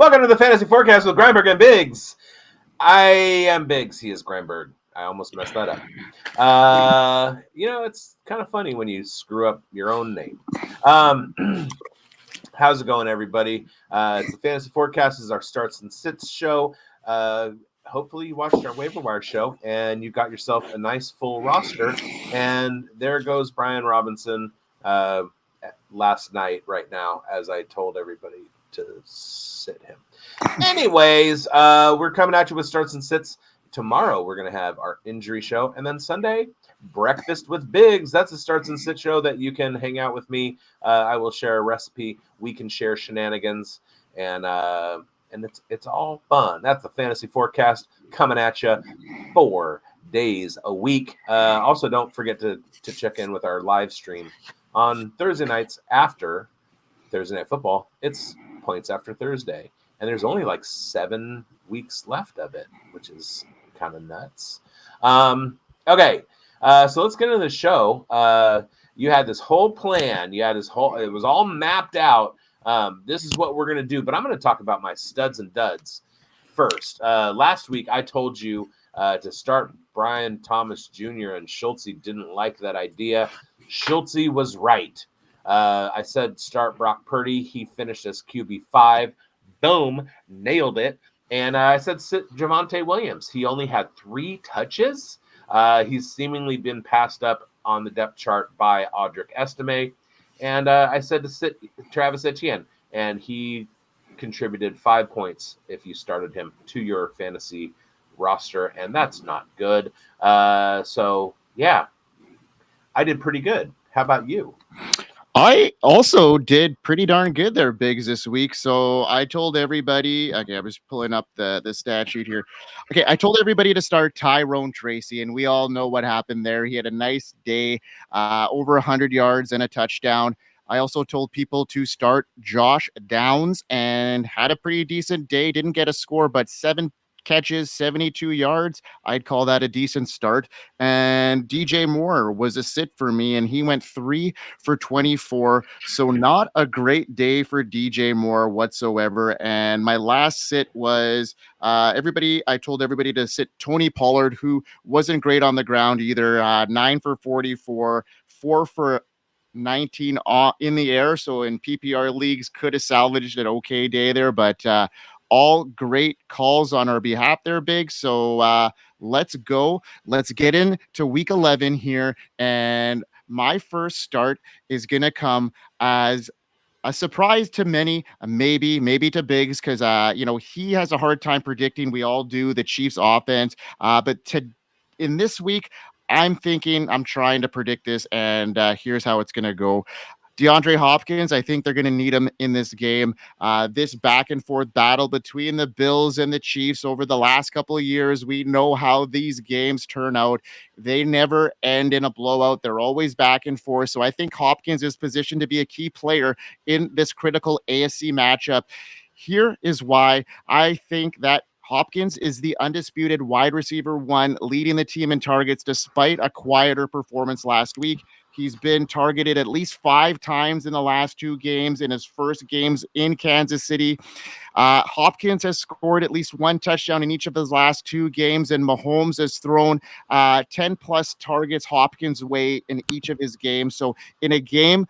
Welcome to the Fantasy Forecast with Grindberg and bigz. I am bigz. He is Grindberg. I almost messed that up. It's kind of funny when you screw up your own name. How's it going, everybody? It's the Fantasy Forecast. This is our starts and sits show. Hopefully you watched our waiver wire show and you got yourself a nice full roster. And there goes Brian Robinson last night right now, as I told everybody to sit him. Anyways, we're coming at you with starts and sits. Tomorrow we're going to have our injury show, and then Sunday, breakfast with bigz. That's a starts and sit show that you can hang out with me. I will share a recipe. We can share shenanigans, and it's all fun. That's the Fantasy Forecast coming at you 4 days a week. Also, don't forget to check in with our live stream on Thursday nights after Thursday Night Football. It's Points After Thursday, and there's only like 7 weeks left of it, which is kind of nuts. Okay, so let's get into the show. You had this whole plan. It was all mapped out. This is what we're going to do, but I'm going to talk about my studs and duds first. Last week, I told you to start Brian Thomas Jr., and Schultze didn't like that idea. Schultze was right. I said start Brock Purdy. He finished as QB5. Boom, nailed it. And I said sit Javonte Williams. He only had 3 touches. He's seemingly been passed up on the depth chart by Audric Estime. And I said to sit Travis Etienne. And he contributed 5 points if you started him to your fantasy roster. And that's not good. So, yeah, I did pretty good. How about you? I also did pretty darn good there, bigz, this week. So I told everybody, okay, I was pulling up the stat sheet here. Okay, I told everybody to start Tyrone Tracy, and we all know what happened there. He had a nice day, over 100 yards and a touchdown. I also told people to start Josh Downs and had a pretty decent day. Didn't get a score, but 7 catches, 72 yards. I'd call that a decent start. And DJ Moore was a sit for me, and he went 3 for 24. So not a great day for DJ Moore whatsoever. And my last sit was I told everybody to sit Tony Pollard, who wasn't great on the ground either. 9 for 44, 4 for 19 in the air. So in PPR leagues, could have salvaged an okay day there, but all great calls on our behalf there, big. So let's go. Let's get into week 11 here. And my first start is going to come as a surprise to many, maybe to bigz, because he has a hard time predicting. We all do, the Chiefs offense. But in this week, I'm trying to predict this, and here's how it's going to go. Deandre Hopkins, I think they're going to need him in this game. This back and forth battle between the Bills and the Chiefs over the last couple of years, we know how these games turn out. They never end in a blowout. They're always back and forth. So I think Hopkins is positioned to be a key player in this critical AFC matchup. Here is why I think that Hopkins is the undisputed wide receiver 1, leading the team in targets despite a quieter performance last week. He's been targeted at least 5 times in the last 2 games in his first games in Kansas City. Hopkins has scored at least 1 touchdown in each of his last 2 games, and Mahomes has thrown 10-plus targets Hopkins' way in each of his games. So in a game,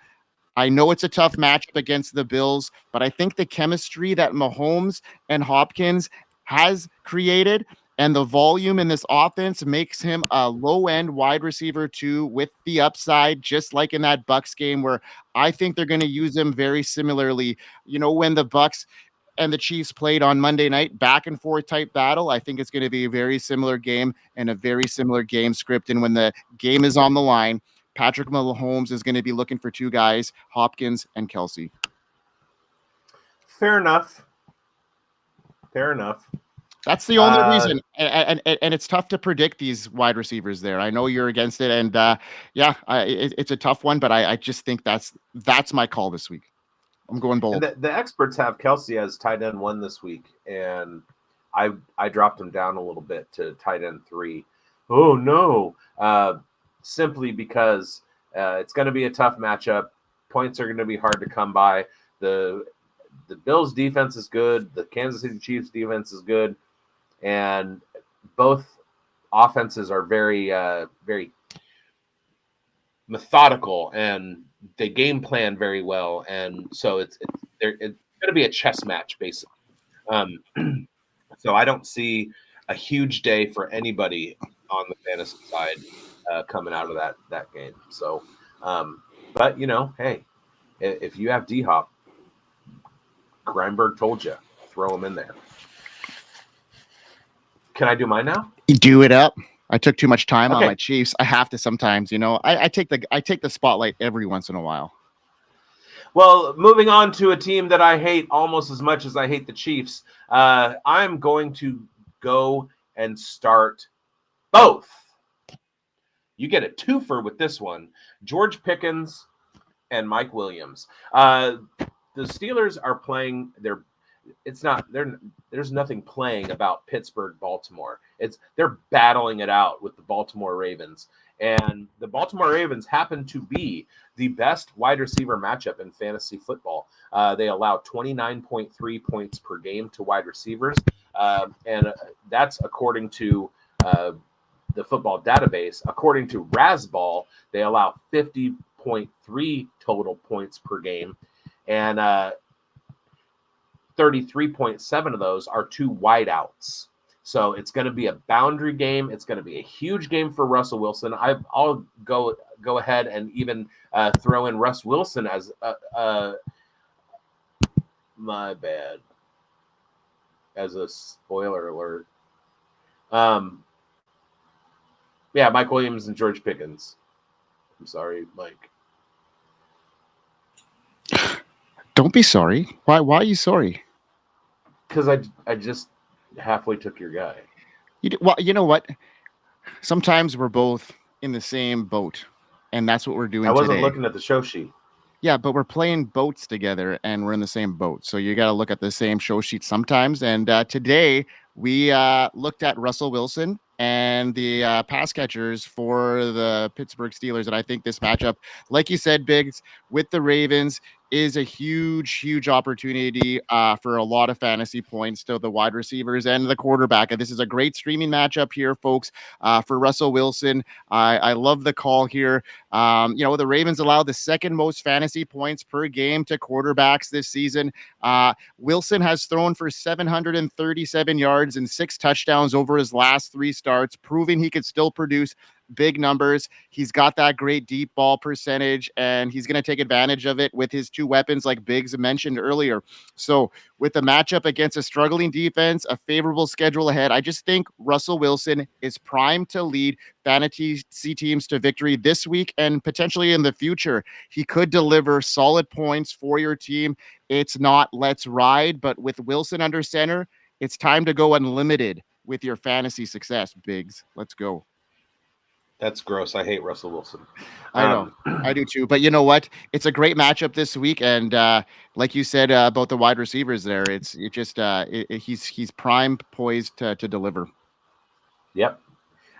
I know it's a tough matchup against the Bills, but I think the chemistry that Mahomes and Hopkins has created and the volume in this offense makes him a low-end wide receiver 2 with the upside, just like in that Bucs game where I think they're going to use him very similarly. When the Bucs and the Chiefs played on Monday night, back and forth type battle, I think it's going to be a very similar game and a very similar game script. And when the game is on the line, Patrick Mahomes is going to be looking for 2 guys, Hopkins and Kelsey. Fair enough. That's the only reason, and it's tough to predict these wide receivers there. I know you're against it, and it's a tough one, but I just think that's my call this week. I'm going bold. And the experts have Kelsey as tight end 1 this week, and I dropped him down a little bit to tight end 3. Oh, no. Simply because it's going to be a tough matchup. Points are going to be hard to come by. The the Bills defense is good. The Kansas City Chiefs defense is good. And both offenses are very, very methodical, and they game plan very well. And so it's going to be a chess match, basically. So I don't see a huge day for anybody on the fantasy side coming out of that game. So, but hey, if you have D-Hop, Grindberg told you, throw him in there. Can I do mine now? Do it up. I took too much time on my Chiefs. I have to sometimes, I take the spotlight every once in a while. Well, moving on to a team that I hate almost as much as I hate the Chiefs, I'm going to go and start both. You get a twofer with this one. George Pickens and Mike Williams. The Steelers are playing there's nothing playing about Pittsburgh, Baltimore. They're battling it out with the Baltimore Ravens. And the Baltimore Ravens happen to be the best wide receiver matchup in fantasy football. They allow 29.3 points per game to wide receivers. And that's according to the football database. According to Razzball, they allow 50.3 total points per game. And 33.7 of those are to wideouts. So it's going to be a boundary game. It's going to be a huge game for Russell Wilson. I'll go ahead and even throw in Russ Wilson as my bad, as a spoiler alert. Yeah, Mike Williams and George Pickens. I'm sorry, Mike. Don't be sorry. Why are you sorry? Because I just halfway took your guy. Well, you know what? Sometimes we're both in the same boat, and that's what we're doing today. I wasn't looking at the show sheet. Yeah, but we're playing boats together, and we're in the same boat. So you got to look at the same show sheet sometimes. And today we looked at Russell Wilson and the pass catchers for the Pittsburgh Steelers. And I think this matchup, like you said, Biggs, with the Ravens is a huge opportunity for a lot of fantasy points to the wide receivers and the quarterback. And this is a great streaming matchup here, folks, for Russell Wilson. I love the call here. The Ravens allowed the second most fantasy points per game to quarterbacks this season. Wilson has thrown for 737 yards and 6 touchdowns over his last 3 starts, proving he could still produce big numbers. He's got that great deep ball percentage, and he's going to take advantage of it with his 2 weapons, like Biggs mentioned earlier. So with the matchup against a struggling defense, a favorable schedule ahead, I just think Russell Wilson is primed to lead fantasy teams to victory this week and potentially in the future. He could deliver solid points for your team. It's not let's ride, but with Wilson under center, it's time to go unlimited with your fantasy success, Biggs. Let's go. That's gross. I hate Russell Wilson. I know. I do too. But you know what? It's a great matchup this week, and like you said about the wide receivers, there, he's prime, poised to deliver. Yep.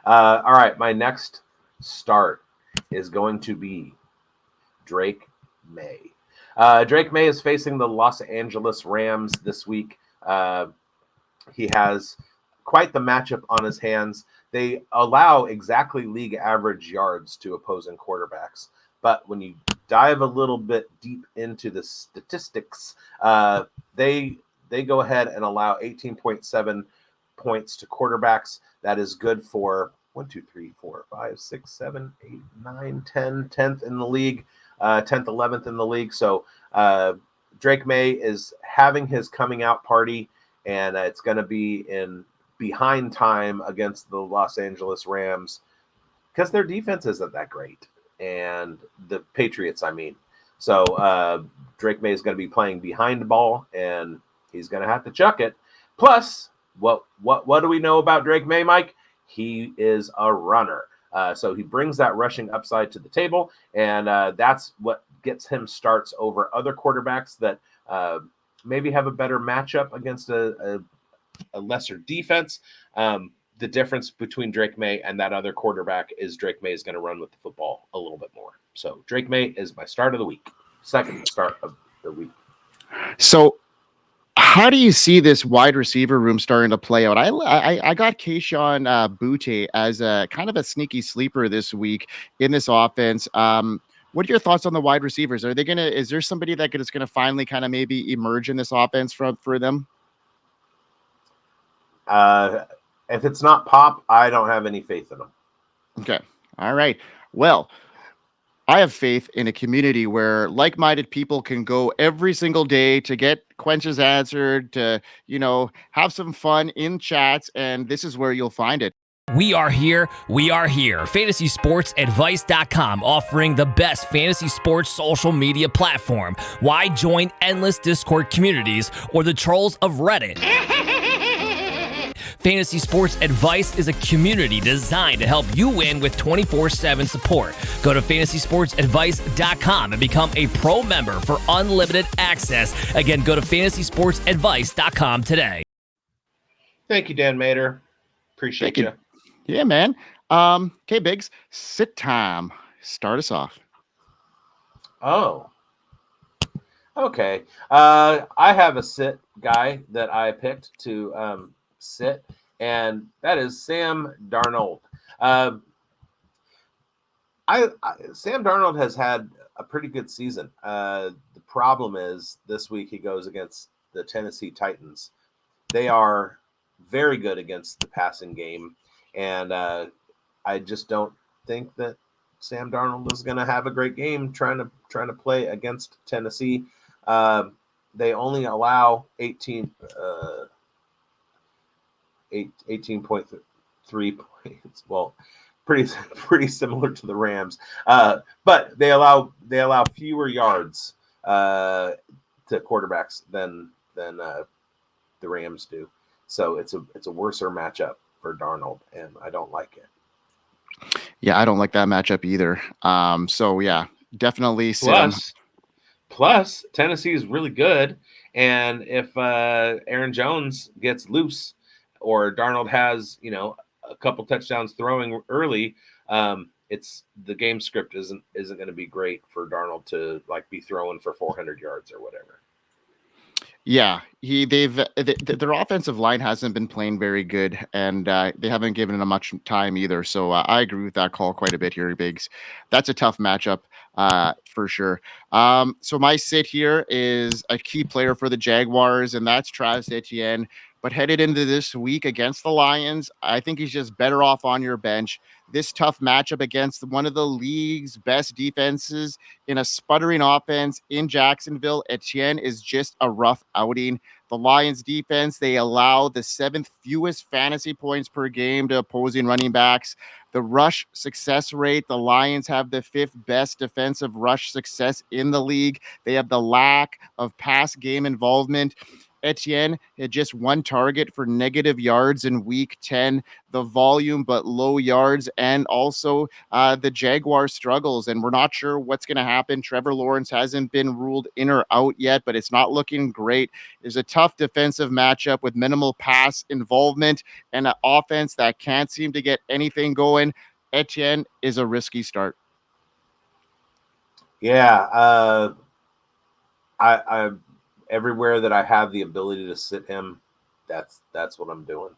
All right. My next start is going to be Drake May. Drake May is facing the Los Angeles Rams this week. He has quite the matchup on his hands. They allow exactly league average yards to opposing quarterbacks. But when you dive a little bit deep into the statistics, they go ahead and allow 18.7 points to quarterbacks. That is good for 1, 2, 3, 4, 5, 6, 7, 8, 9, 10, 10th in the league, 10th, 11th in the league. So Drake May is having his coming out party, and it's going to be in behind time against the Los Angeles Rams because their defense isn't that great, and the Patriots, I mean. So Drake May is going to be playing behind the ball, and he's going to have to chuck it. Plus, what do we know about Drake May, Mike? He is a runner. So he brings that rushing upside to the table, and that's what gets him starts over other quarterbacks that maybe have a better matchup against a lesser defense. The difference between Drake May and that other quarterback is Drake May is going to run with the football a little bit more. So Drake May is my start of the week, second start of the week. So How do you see this wide receiver room starting to play out? I got Keyshawn Butte as a kind of a sneaky sleeper this week in this offense. What are your thoughts on the wide receivers? Are they gonna? Is there somebody that is gonna finally kind of maybe emerge in this offense for them? If it's not Pop, I don't have any faith in them. Okay, all right. Well, I have faith in a community where like-minded people can go every single day to get questions answered, to, have some fun in chats, and this is where you'll find it. We are here. We are here. FantasySportsAdvice.com, offering the best fantasy sports social media platform. Why join endless Discord communities or the trolls of Reddit? Fantasy Sports Advice is a community designed to help you win with 24/7 support. Go to FantasySportsAdvice.com and become a pro member for unlimited access. Again, go to FantasySportsAdvice.com today. Thank you, Dan Mater. Appreciate you. Yeah, man. Okay, Biggs, sit time. Start us off. Oh, okay. I have a sit guy that I picked to sit, and that is Sam Darnold. Sam Darnold has had a pretty good season. The problem is this week he goes against the Tennessee Titans. They are very good against the passing game, and I just don't think that Sam Darnold is going to have a great game trying to play against Tennessee. They only allow 18.3 points. Well, pretty similar to the Rams, but they allow fewer yards to quarterbacks than the Rams do. So it's a worser matchup for Darnold, and I don't like it. Yeah, I don't like that matchup either. So yeah, definitely. Plus, Tennessee is really good, and if Aaron Jones gets loose, or Darnold has a couple touchdowns throwing early, it's the game script isn't going to be great for Darnold to be throwing for 400 yards or whatever. Yeah, their offensive line hasn't been playing very good, and they haven't given it much time either. So I agree with that call quite a bit here, Biggs. That's a tough matchup for sure. So my sit here is a key player for the Jaguars, and that's Travis Etienne. But headed into this week against the Lions, I think he's just better off on your bench. This tough matchup against one of the league's best defenses in a sputtering offense in Jacksonville, Etienne is just a rough outing. The Lions defense, they allow the 7th fewest fantasy points per game to opposing running backs. The rush success rate, the Lions have the 5th best defensive rush success in the league. They have the lack of pass game involvement. Etienne had just 1 target for negative yards in week 10. The volume, but low yards, and also the Jaguar struggles, and we're not sure what's going to happen. Trevor Lawrence hasn't been ruled in or out yet, but it's not looking great. There's a tough defensive matchup with minimal pass involvement and an offense that can't seem to get anything going. Etienne is a risky start. Yeah, I everywhere that I have the ability to sit him, that's what I'm doing.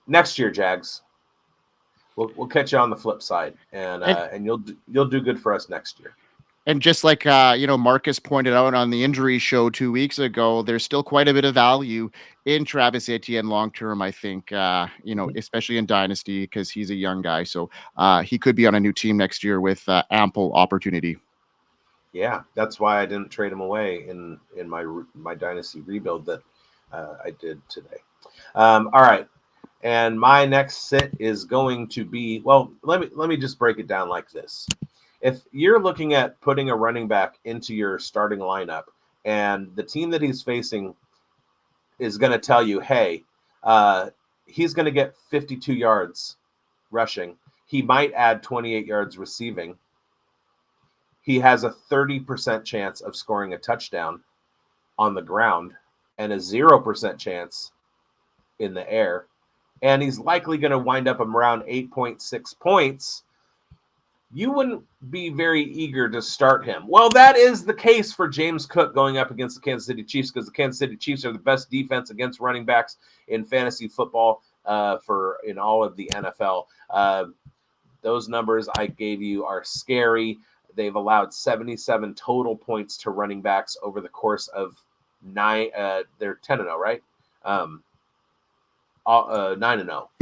Next year, Jags, we'll catch you on the flip side, and you'll do good for us next year. And just like Marcus pointed out on the injury show 2 weeks ago, there's still quite a bit of value in Travis Etienne long term. I think especially in Dynasty, because he's a young guy, so he could be on a new team next year with ample opportunity. Yeah, that's why I didn't trade him away in my Dynasty rebuild that I did today. All right, and my next sit is going to be, well, let me just break it down like this. If you're looking at putting a running back into your starting lineup, and the team that he's facing is going to tell you, hey, he's going to get 52 yards rushing, he might add 28 yards receiving, he has a 30% chance of scoring a touchdown on the ground and a 0% chance in the air, and he's likely going to wind up around 8.6 points. you wouldn't be very eager to start him. Well, that is the case for James Cook going up against the Kansas City Chiefs, because the Kansas City Chiefs are the best defense against running backs in fantasy football in all of the NFL. Those numbers I gave you are scary. They've allowed 77 total points to running backs over the course of 9. They're 10-0, right? 9-0.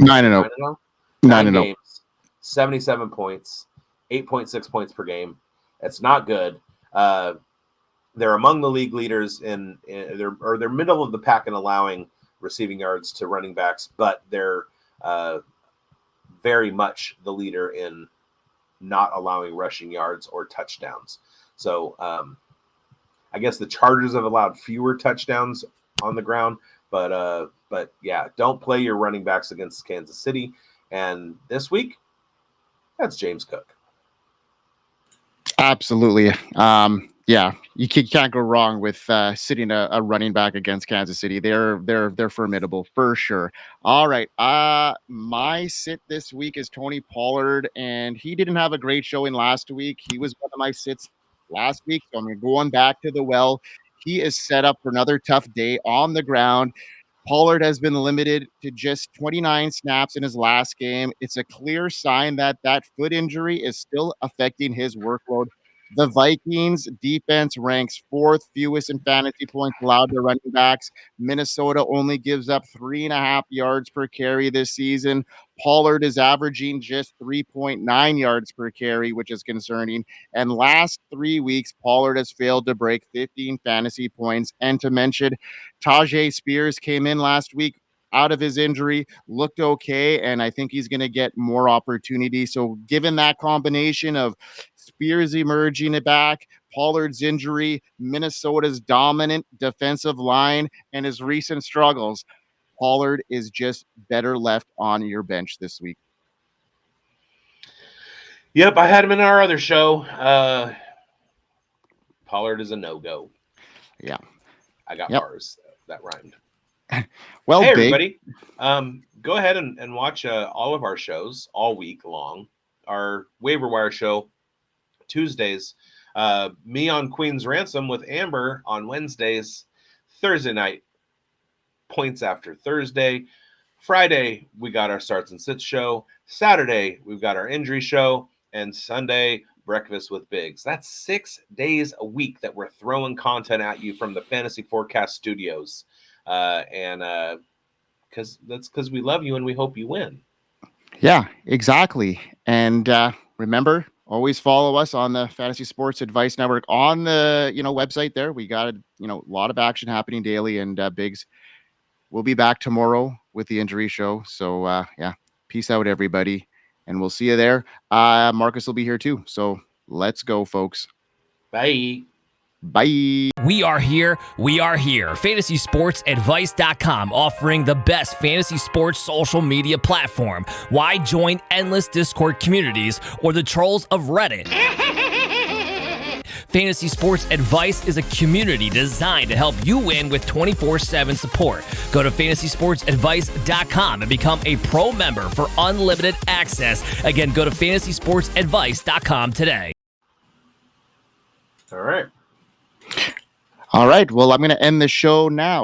9-0. 9 games, 77 points, 8.6 points per game. That's not good. They're among the league leaders they're middle of the pack in allowing receiving yards to running backs, but they're very much the leader in not allowing rushing yards or touchdowns. So I guess the Chargers have allowed fewer touchdowns on the ground, but yeah, don't play your running backs against Kansas City. And this week, that's James Cook. Absolutely. Yeah, you can't go wrong with sitting a running back against Kansas City. They're formidable for sure. All right. My sit this week is Tony Pollard, and he didn't have a great showing last week. He was one of my sits last week, so I'm going back to the well. He is set up for another tough day on the ground. Pollard has been limited to just 29 snaps in his last game. It's a clear sign that foot injury is still affecting his workload. The Vikings defense ranks 4th fewest in fantasy points allowed to running backs. Minnesota only gives up 3.5 yards per carry this season. Pollard is averaging just 3.9 yards per carry, which is concerning. And last 3 weeks, Pollard has failed to break 15 fantasy points. And to mention, Tajay Spears came in last week out of his injury, looked okay, and I think he's going to get more opportunity. So given that combination of Spears emerging it back, Pollard's injury, Minnesota's dominant defensive line, and his recent struggles, Pollard is just better left on your bench this week. Yep, I had him in our other show. Pollard is a no-go. Yeah. I got bars that rhymed. Well, hey, everybody, go ahead and watch all of our shows all week long. Our waiver wire show Tuesdays, me on Queen's Ransom with Amber on Wednesdays, Thursday night, Points After Thursday. Friday, we got our Starts and Sits show. Saturday, we've got our injury show. And Sunday, Breakfast with Bigz. That's 6 days a week that we're throwing content at you from the Fantasy Forecast Studios. Because we love you and we hope you win. Yeah, exactly. And remember, always follow us on the Fantasy Sports Advice Network on the website there. We got a lot of action happening daily, and Bigz will be back tomorrow with the injury show. So peace out, everybody, and we'll see you there. Marcus will be here too. So let's go, folks. Bye. Bye. We are here. FantasySportsAdvice.com, offering the best fantasy sports social media platform. Why join endless Discord communities or the trolls of Reddit? Fantasy Sports Advice is a community designed to help you win with 24/7 support. Go to FantasySportsAdvice.com and become a pro member for unlimited access. Again, go to FantasySportsAdvice.com today. All right. All right. Well, I'm going to end the show now.